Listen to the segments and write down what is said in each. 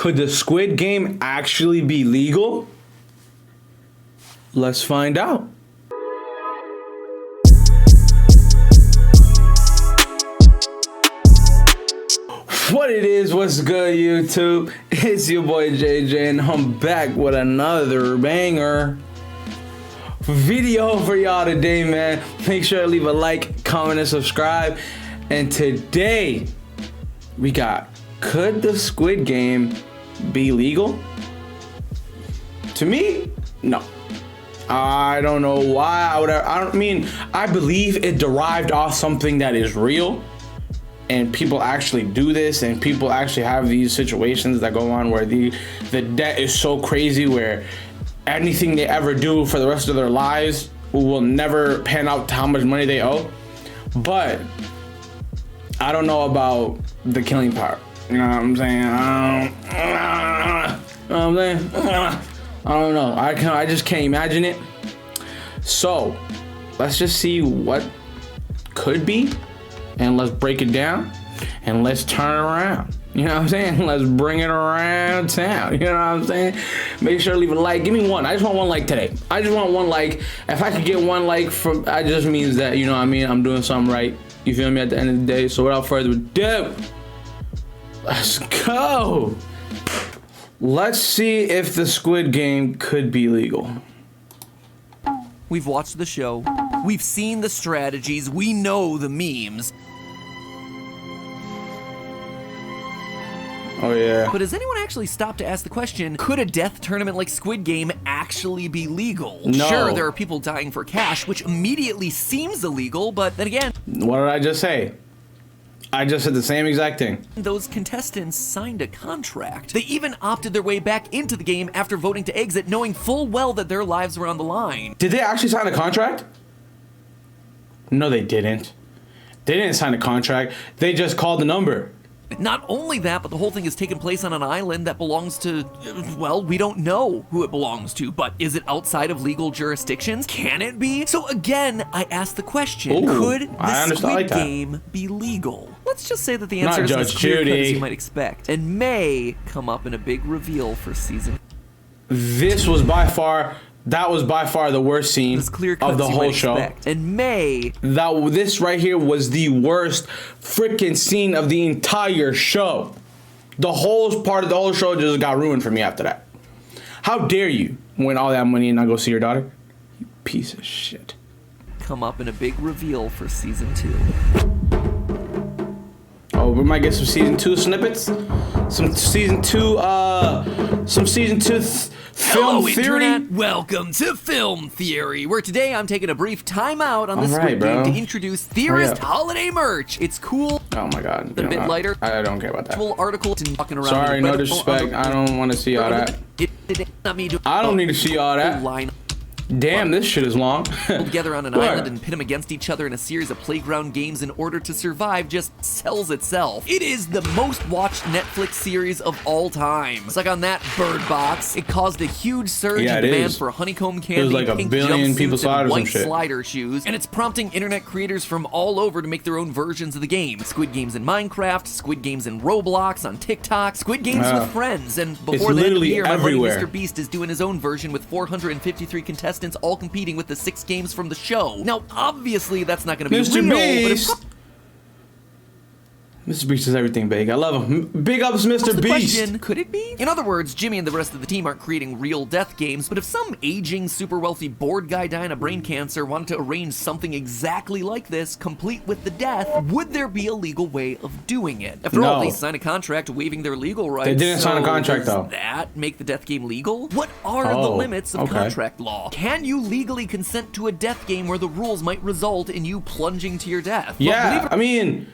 Could the Squid Game actually be legal? Let's find out. What it is, what's good, YouTube? It's your boy JJ, and I'm back with another banger video for y'all today, man. Make sure to leave a like, comment, and subscribe. And today, we got, could the Squid Game be legal? To me, no. I don't know why I believe it derived off something that is real. And people actually do this, and people actually have these situations that go on where the debt is so crazy where anything they ever do for the rest of their lives will never pan out to how much money they owe. But I don't know about the killing part. You know what I'm saying? I don't know. I just can't imagine it. So let's just see what could be. And let's break it down and let's turn it around. You know what I'm saying? Let's bring it around town. You know what I'm saying? Make sure to leave a like. Give me one. I just want one like today. I just want one like. If I could get one like from, that just means that, you know what I mean, I'm doing something right. You feel me, at the end of the day? So without further ado, let's go. Let's see if the Squid Game could be legal. We've watched the show. We've seen the strategies. We know the memes. Oh, yeah. But has anyone actually stopped to ask the question, could a death tournament like Squid Game actually be legal? No. Sure, there are people dying for cash, which immediately seems illegal, but then again... What did I just say? I just said the same exact thing. Those contestants signed a contract. They even opted their way back into the game after voting to exit, knowing full well that their lives were on the line. Did they actually sign a contract? No, they didn't. They didn't sign a contract. They just called the number. Not only that, but the whole thing is taking place on an island that belongs to, well, we don't know who it belongs to, but is it outside of legal jurisdictions? Can it be? So again, I ask the question, could the Squid Game be legal? Let's just say that the answer is as clear cut as you might expect, and may come up in a big reveal for season. That was by far the worst scene of the whole show. And this right here was the worst freaking scene of the entire show. The whole part of the whole show just got ruined for me after that. How dare you win all that money and not go see your daughter? You piece of shit. Come up in a big reveal for season 2. Oh, we might get some season 2 snippets. Some season 2 Film Theory? Internet. Welcome to Film Theory, where today I'm taking a brief time out on the Squid Game to introduce Theorist holiday merch. It's cool. Oh my god. A bit lighter. I don't care about that. Article and walking around. Sorry, no disrespect. I don't want to see all that. I don't need to see all that. Damn, this shit is long. Together on an island and pit them against each other in a series of playground games in order to survive just sells itself. It is the most watched Netflix series of all time. It's like on that Bird Box. It caused a huge surge in demand for honeycomb candy, like pink jumpsuits, and white slider shoes, and it's prompting internet creators from all over to make their own versions of the game. Squid Games in Minecraft, Squid Games in Roblox, on TikTok, Squid Games with friends, and before the end of the year, my buddy Mr. Beast is doing his own version with 453 contestants all competing with the 6 games from the show. Now, obviously, that's not going to be Mr. real, Beast. Mr. Beast is everything big. I love him. Big ups, Mr. Beast. Question, could it be? In other words, Jimmy and the rest of the team aren't creating real death games, but if some aging, super wealthy bored guy dying of brain cancer wanted to arrange something exactly like this, complete with the death, would there be a legal way of doing it? After all, they signed a contract waiving their legal rights. They didn't sign a contract, though. Does that make the death game legal? What are the limits of contract law? Can you legally consent to a death game where the rules might result in you plunging to your death? Yeah, I mean...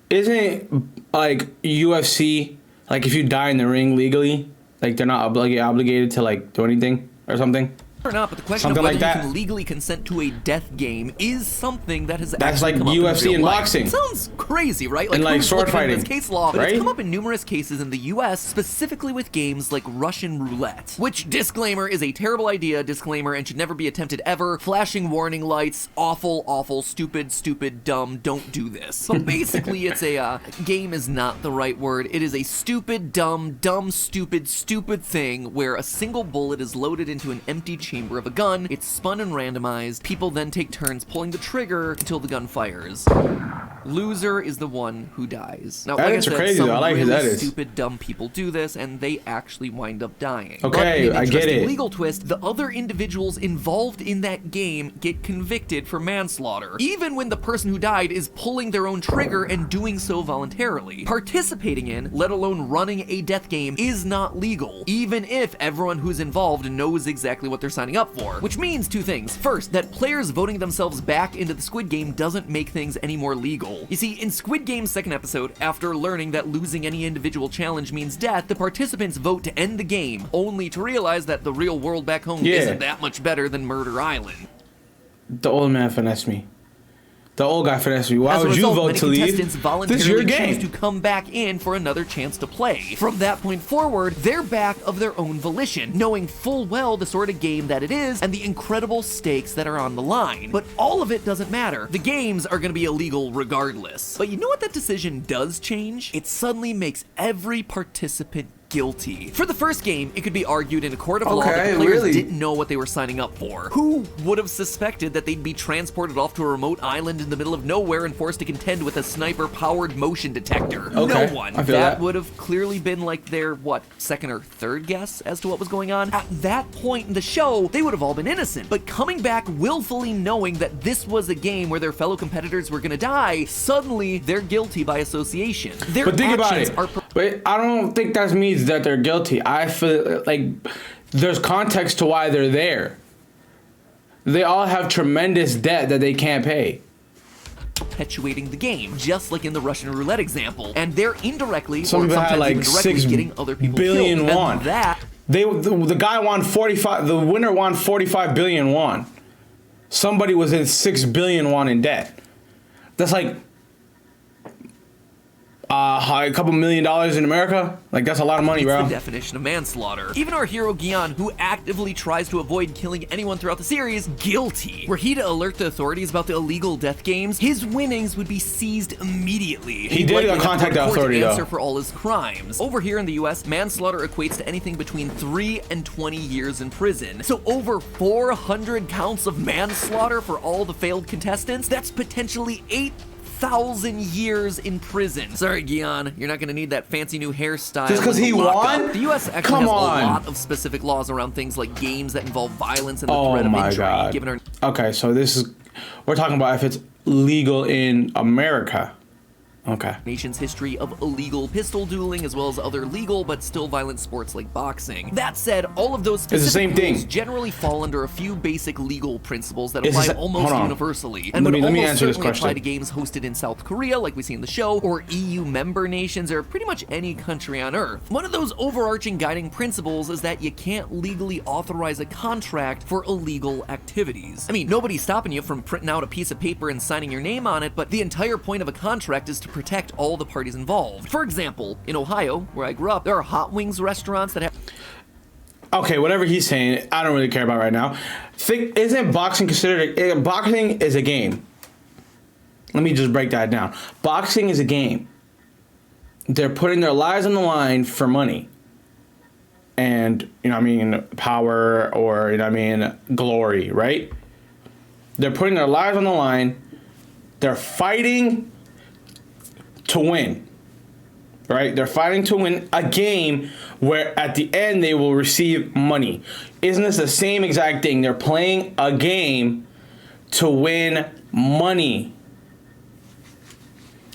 Isn't like UFC, like if you die in the ring legally, like they're not obligated to like do anything or something? or not, but the question Something of whether like you that. can legally consent to a death game is something that has That's actually like come up UFC in real and life. boxing. Sounds crazy, right? And, like, who's sword looking into fighting, this case law, but right? it's come up in numerous cases in the U.S., specifically with games like Russian roulette, which, disclaimer, is a terrible idea, disclaimer, and should never be attempted ever. Flashing warning lights, awful, awful, stupid, stupid, dumb, don't do this. But basically, it's a, game is not the right word. It is a stupid, dumb, stupid, stupid thing where a single bullet is loaded into an empty chamber of a gun, it's spun and randomized, people then take turns pulling the trigger until the gun fires. Loser is the one who dies. Now, like I said, crazy, some though. I like really that is. stupid, dumb people do this, and they actually wind up dying. Okay, But in an I get interesting it. legal twist, the other individuals involved in that game get convicted for manslaughter, even when the person who died is pulling their own trigger and doing so voluntarily. Participating in, let alone running a death game, is not legal, even if everyone who's involved knows exactly what they're signing up for. Which means two things. First, that players voting themselves back into the Squid Game doesn't make things any more legal. You see, in Squid Game's second episode, after learning that losing any individual challenge means death, the participants vote to end the game, only to realize that the real world back home isn't that much better than Murder Island. The old man finessed me. The old guy finessed me. Why As a would you result, vote many to leave? contestants This voluntarily is your choose game. to come back in for another chance to play. From that point forward, they're back of their own volition, knowing full well the sort of game that it is and the incredible stakes that are on the line. But all of it doesn't matter. The games are going to be illegal regardless. But you know what that decision does change? It suddenly makes every participant guilty. For the first game, it could be argued in a court of law that the players didn't know what they were signing up for. Who would have suspected that they'd be transported off to a remote island in the middle of nowhere and forced to contend with a sniper-powered motion detector? Okay, No one. I feel that. Would have clearly been like their, what, second or third guess as to what was going on? At that point in the show, they would have all been innocent. But coming back willfully knowing that this was a game where their fellow competitors were gonna die, suddenly they're guilty by association. Their But think about actions it. are But I don't think that means that they're guilty. I feel like there's context to why they're there. They all have tremendous debt that they can't pay. perpetuating the game, just like in the Russian roulette example. And they're indirectly, Some or people had sometimes like even directly, 6 getting other people billion killed. won. And that The guy won 45. The winner won 45 billion won. Somebody was in 6 billion won in debt. That's like a couple $1 million in America. Like, that's a lot of money, it's bro. the definition of manslaughter. Even our hero Gian, who actively tries to avoid killing anyone throughout the series, guilty. Were he to alert the authorities about the illegal death games, his winnings would be seized immediately. He did contact the authority, to answer though. for all his crimes. Over here in the U.S., manslaughter equates to anything between 3 and 20 years in prison. So over 400 counts of manslaughter for all the failed contestants. That's potentially 8,000 years in prison. Sorry, Gian, you're not gonna need that fancy new hairstyle. Just 'cause in the he lockup. won? The U.S. actually Come has on. a lot of specific laws around things like games that involve violence and the Oh threat of my injury. God. Given our Okay, so we're talking about if it's legal in America. Okay. nation's history of illegal pistol dueling, as well as other legal but still violent sports like boxing. That said, all of those the specific same rules thing. generally fall under a few basic legal principles that It's the apply sa- almost hold on. universally, and Let would me almost answer this certainly apply question. to games hosted in South Korea, like we see in the show, or EU member nations, or pretty much any country on Earth. One of those overarching guiding principles is that you can't legally authorize a contract for illegal activities. I mean, nobody's stopping you from printing out a piece of paper and signing your name on it, but the entire point of a contract is to protect all the parties involved. For example, in Ohio, where I grew up, there are hot wings restaurants that have Okay, whatever he's saying, I don't really care about right now. Isn't boxing considered boxing is a game? Let me just break that down. Boxing is a game. They're putting their lives on the line for money. And, you know what I mean, power or, you know what I mean, glory, right? They're putting their lives on the line. They're fighting to win, right? They're fighting to win a game where at the end they will receive money. Isn't this the same exact thing? They're playing a game to win money.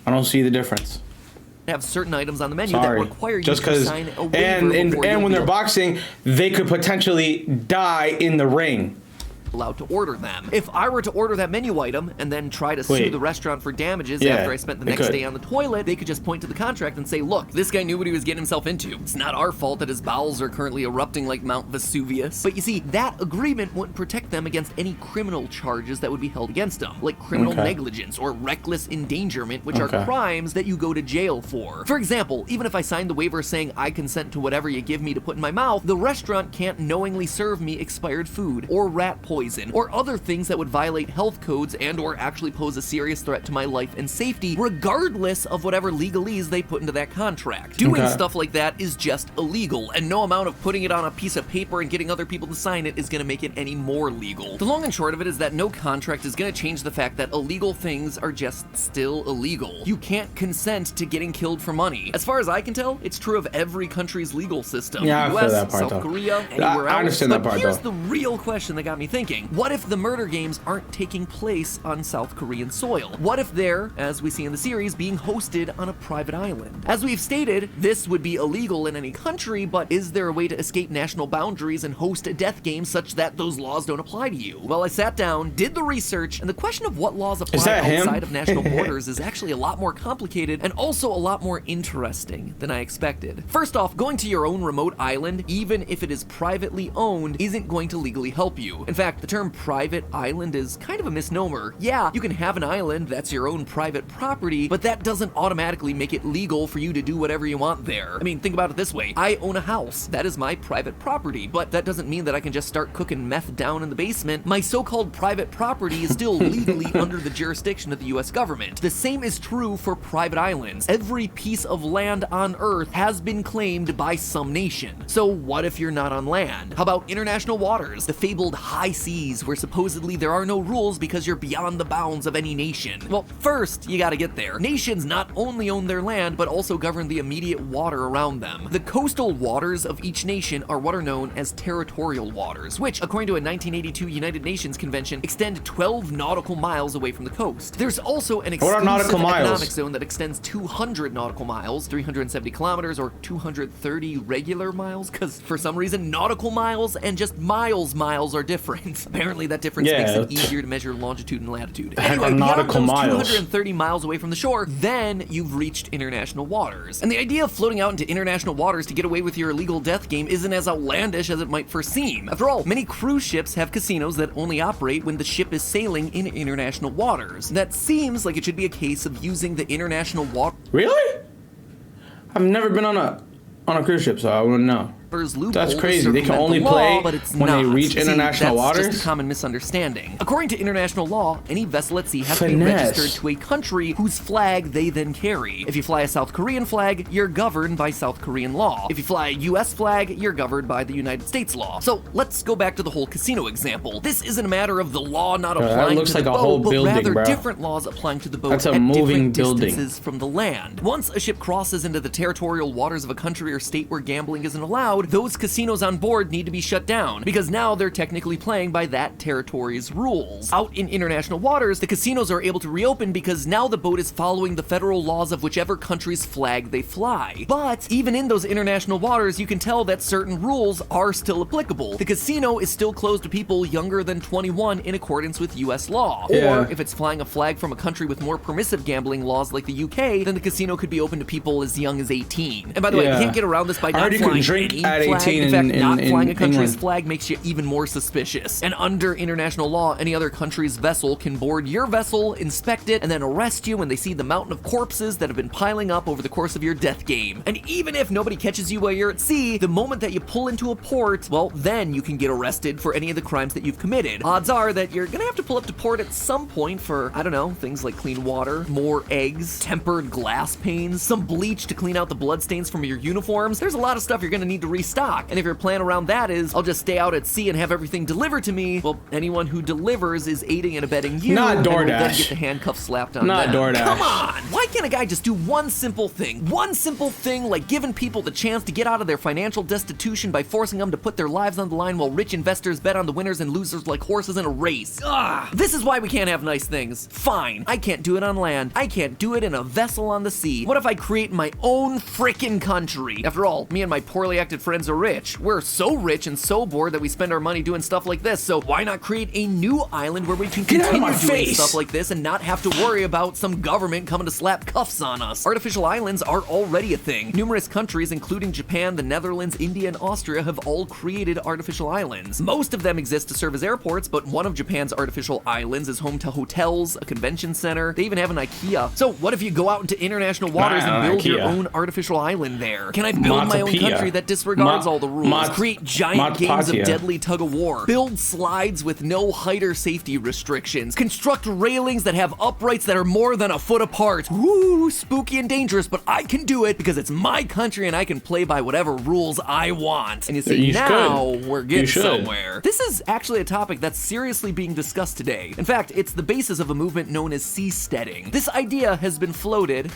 I don't see the difference. have certain items on the menu Sorry. that require you Just to 'cause- sign a waiver and before when you'll they're be boxing, they could potentially die in the ring. allowed to order them. If I were to order that menu item and then try to sue the restaurant for damages after I spent the next day on the toilet, they could just point to the contract and say, look, this guy knew what he was getting himself into. It's not our fault that his bowels are currently erupting like Mount Vesuvius. But you see, that agreement wouldn't protect them against any criminal charges that would be held against them, like criminal negligence or reckless endangerment, which are crimes that you go to jail for. For example, even if I signed the waiver saying I consent to whatever you give me to put in my mouth, the restaurant can't knowingly serve me expired food or rat poison or other things that would violate health codes and or actually pose a serious threat to my life and safety, regardless of whatever legalese they put into that contract. Doing stuff like that is just illegal, and no amount of putting it on a piece of paper and getting other people to sign it is going to make it any more legal. The long and short of it is that no contract is going to change the fact that illegal things are just still illegal. You can't consent to getting killed for money. As far as I can tell, it's true of every country's legal system. Yeah, I feel that part, South Korea, anywhere else. I understand that part, here's the real question that got me thinking. What if the murder games aren't taking place on South Korean soil? What if they're, as we see in the series, being hosted on a private island? As we've stated, this would be illegal in any country, but is there a way to escape national boundaries and host a death game such that those laws don't apply to you? Well, I sat down, did the research, and the question of what laws apply outside of national borders is actually a lot more complicated and also a lot more interesting than I expected. First off, going to your own remote island, even if it is privately owned, isn't going to legally help you. In fact, the term private island is kind of a misnomer. Yeah, you can have an island that's your own private property, but that doesn't automatically make it legal for you to do whatever you want there. I mean, think about it this way. I own a house. That is my private property, but that doesn't mean that I can just start cooking meth down in the basement. My so-called private property is still legally under the jurisdiction of the US government. The same is true for private islands. Every piece of land on Earth has been claimed by some nation. So what if you're not on land? How about international waters, the fabled high seas where supposedly there are no rules because you're beyond the bounds of any nation? Well, first, you gotta get there. Nations not only own their land, but also govern the immediate water around them. The coastal waters of each nation are what are known as territorial waters, which, according to a 1982 United Nations convention, extend 12 nautical miles away from the coast. There's also an exclusive economic zone that extends 200 nautical miles, 370 kilometers, or 230 regular miles, because for some reason nautical miles and just miles are different. Apparently that difference makes it easier to measure longitude and latitude. Anyway, beyond those 230 miles away from the shore, then you've reached international waters. And the idea of floating out into international waters to get away with your illegal death game isn't as outlandish as it might first seem. After all, many cruise ships have casinos that only operate when the ship is sailing in international waters. That seems like it should be a case of using the international water. Really? I've never been on a cruise ship, so I wouldn't know. That's crazy. They can only play when they reach international waters? That's just a common misunderstanding. According to international law, any vessel at sea has to be registered to a country whose flag they then carry. If you fly a South Korean flag, you're governed by South Korean law. If you fly a US flag, you're governed by the United States law. So let's go back to the whole casino example. This isn't a matter of the law not applying to the boat, but rather different laws applying to the boat at different distances from the land. Once a ship crosses into the territorial waters of a country or state where gambling isn't allowed, those casinos on board need to be shut down, because now they're technically playing by that territory's rules. Out in international waters, the casinos are able to reopen because now the boat is following the federal laws of whichever country's flag they fly. But even in those international waters, you can tell that certain rules are still applicable. The casino is still closed to people younger than 21 in accordance with US law. Or if it's flying a flag from a country with more permissive gambling laws like the UK, then the casino could be open to people as young as 18. And by the way, you can't get around this by not flying any flag. In fact, not flying a country's flag makes you even more suspicious. And under international law, any other country's vessel can board your vessel, inspect it, and then arrest you when they see the mountain of corpses that have been piling up over the course of your death game. And even if nobody catches you while you're at sea, the moment that you pull into a port, well, then you can get arrested for any of the crimes that you've committed. Odds are that you're gonna have to pull up to port at some point for, I don't know, things like clean water, more eggs, tempered glass panes, some bleach to clean out the bloodstains from your uniforms. There's a lot of stuff you're gonna need to restock. And if your plan around that is, I'll just stay out at sea and have everything delivered to me, well, anyone who delivers is aiding and abetting you. Not DoorDash. And will then get the handcuffs slapped on Not them. DoorDash. Come on! Why can't a guy just do one simple thing? One simple thing like giving people the chance to get out of their financial destitution by forcing them to put their lives on the line while rich investors bet on the winners and losers like horses in a race. Ugh! This is why we can't have nice things. Fine, I can't do it on land. I can't do it in a vessel on the sea. What if I create my own frickin' country? After all, me and my poorly acted friends friends are rich. We're so rich and so bored that we spend our money doing stuff like this, so why not create a new island where we can continue doing stuff like this and not have to worry about some government coming to slap cuffs on us? Artificial islands are already a thing. Numerous countries, including Japan, the Netherlands, India, and Austria, have all created artificial islands. Most of them exist to serve as airports, but one of Japan's artificial islands is home to hotels, a convention center. They even have an IKEA. So what if you go out into international waters and build your own artificial island there? Can I build my own country that disregards all the rules? Create giant games of deadly tug-of-war. Build slides with no height or safety restrictions. Construct railings that have uprights that are more than a foot apart. Woo, spooky and dangerous, but I can do it because it's my country and I can play by whatever rules I want. And you see, now we're getting somewhere. This is actually a topic that's seriously being discussed today. In fact, it's the basis of a movement known as seasteading. This idea has been floated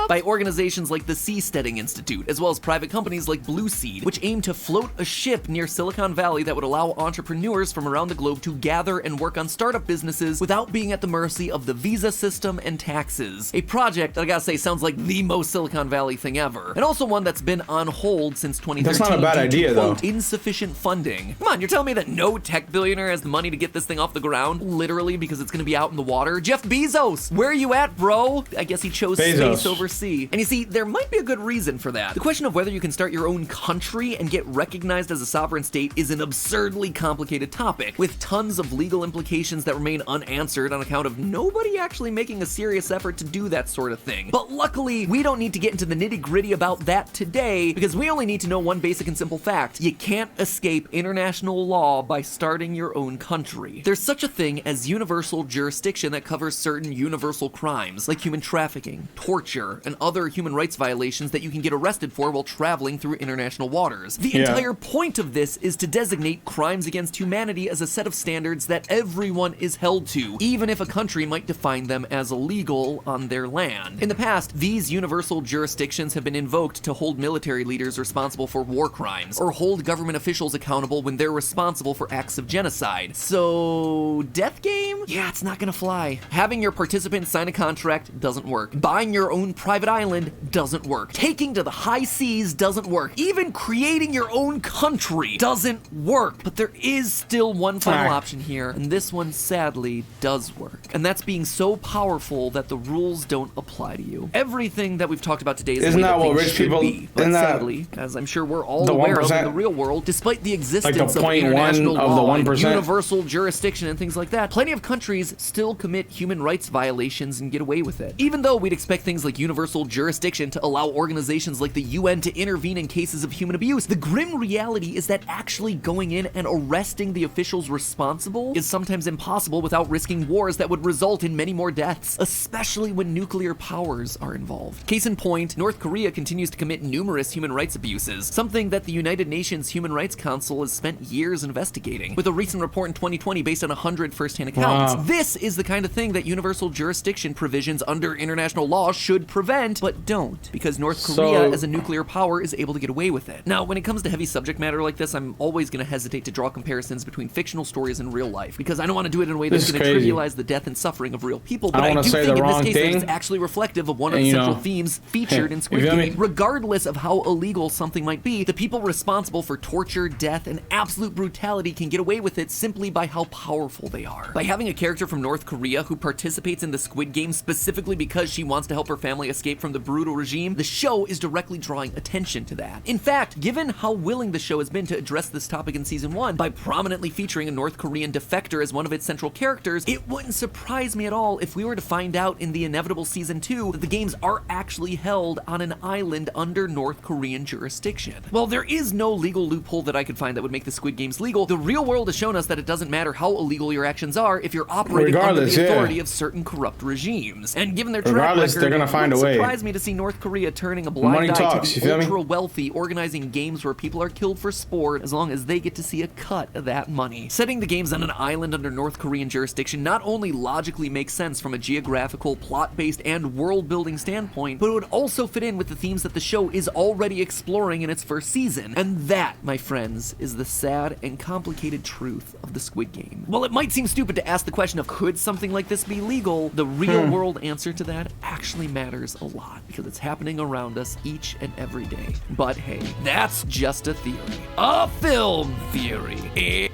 by organizations like the Seasteading Institute, as well as private companies like Blue Seed, which aim to float a ship near Silicon Valley that would allow entrepreneurs from around the globe to gather and work on startup businesses without being at the mercy of the visa system and taxes. A project that I gotta say sounds like the most Silicon Valley thing ever, and also one that's been on hold since 2013. That's not a bad idea, though. Insufficient funding. Come on, you're telling me that no tech billionaire has the money to get this thing off the ground, literally because it's gonna be out in the water? Jeff Bezos, where are you at, bro? I guess he chose space over sea. And you see, there might be a good reason for that. The question of whether you can start your own country and get recognized as a sovereign state is an absurdly complicated topic, with tons of legal implications that remain unanswered on account of nobody actually making a serious effort to do that sort of thing. But luckily, we don't need to get into the nitty-gritty about that today, because we only need to know one basic and simple fact. You can't escape international law by starting your own country. There's such a thing as universal jurisdiction that covers certain universal crimes, like human trafficking, torture, and other human rights violations that you can get arrested for while traveling through international waters. The entire point of this is to designate crimes against humanity as a set of standards that everyone is held to, even if a country might define them as illegal on their land. In the past, these universal jurisdictions have been invoked to hold military leaders responsible for war crimes, or hold government officials accountable when they're responsible for acts of genocide. So, death game? Yeah, it's not gonna fly. Having your participants sign a contract doesn't work. Buying your own private island doesn't work. Taking to the high seas doesn't work. Even creating your own country doesn't work. But there is still one final option here, and this one sadly does work. And that's being so powerful that the rules don't apply to you. Everything that we've talked about today is isn't that what rich people be, but sadly, as I'm sure we're all aware of in the real world, despite the existence of international law and universal jurisdiction and things like that, plenty of countries still commit human rights violations and get away with it. Even though we'd expect things like universal jurisdiction to allow organizations like the UN to intervene in cases of human abuse, the grim reality is that actually going in and arresting the officials responsible is sometimes impossible without risking wars that would result in many more deaths, especially when nuclear powers are involved. Case in point, North Korea continues to commit numerous human rights abuses, something that the United Nations Human Rights Council has spent years investigating, with a recent report in 2020 based on 100 first-hand accounts. This is the kind of thing that universal jurisdiction provisions under international law should prevent, but don't, because North Korea as a nuclear power is able to get away with it. Now, when it comes to heavy subject matter like this, I'm always going to hesitate to draw comparisons between fictional stories and real life, because I don't want to do it in a way that's going to trivialize the death and suffering of real people, but I do think in this case that it's actually reflective of one of the central themes featured in Squid Game. Regardless of how illegal something might be, the people responsible for torture, death, and absolute brutality can get away with it simply by how powerful they are. By having a character from North Korea who participates in the Squid Game specifically because she wants to help her family escape from the brutal regime, the show is directly drawing attention to that. In fact, given how willing the show has been to address this topic in season 1 by prominently featuring a North Korean defector as one of its central characters, it wouldn't surprise me at all if we were to find out in the inevitable season 2 that the games are actually held on an island under North Korean jurisdiction. While there is no legal loophole that I could find that would make the Squid Games legal, the real world has shown us that it doesn't matter how illegal your actions are if you're operating under the authority of certain corrupt regimes. And given their track record, they're gonna find a way. It surprised me to see North Korea turning a blind eye to the ultra-wealthy organizing games where people are killed for sport as long as they get to see a cut of that money. Setting the games on an island under North Korean jurisdiction not only logically makes sense from a geographical, plot-based, and world-building standpoint, but it would also fit in with the themes that the show is already exploring in its first season. And that, my friends, is the sad and complicated truth of the Squid Game. While it might seem stupid to ask the question of could something like this be legal, the real-world answer to that actually matters a lot because it's happening around us each and every day. But hey, that's just a theory. A film theory.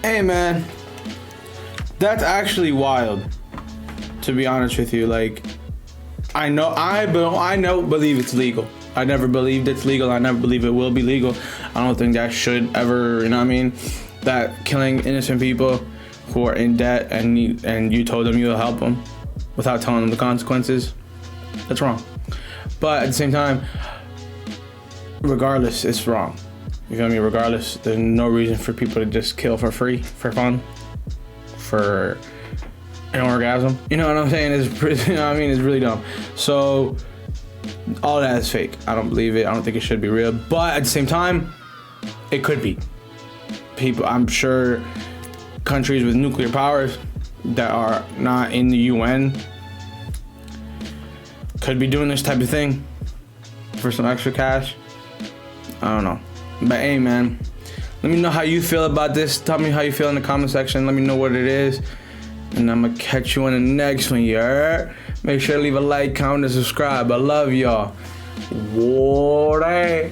Hey man, that's actually wild, to be honest with you. Like, I believe it's legal. I never believed it's legal. I never believe it will be legal. I don't think that should ever, you know what I mean? That killing innocent people who are in debt and you told them you'll help them without telling them the consequences, that's wrong. But at the same time, regardless, it's wrong. You feel me? Regardless, there's no reason for people to just kill for free, for fun, for an orgasm. You know what I'm saying? It's pretty, you know what I mean? It's really dumb. So all that is fake. I don't believe it. I don't think it should be real. But at the same time, it could be. People, I'm sure countries with nuclear powers that are not in the UN could be doing this type of thing for some extra cash. I don't know. But hey man, let me know how you feel about this. Tell me how you feel in the comment section. Let me know what it is. And I'm gonna catch you in the next one, you heard? Make sure to leave a like, comment, and subscribe. I love y'all. What?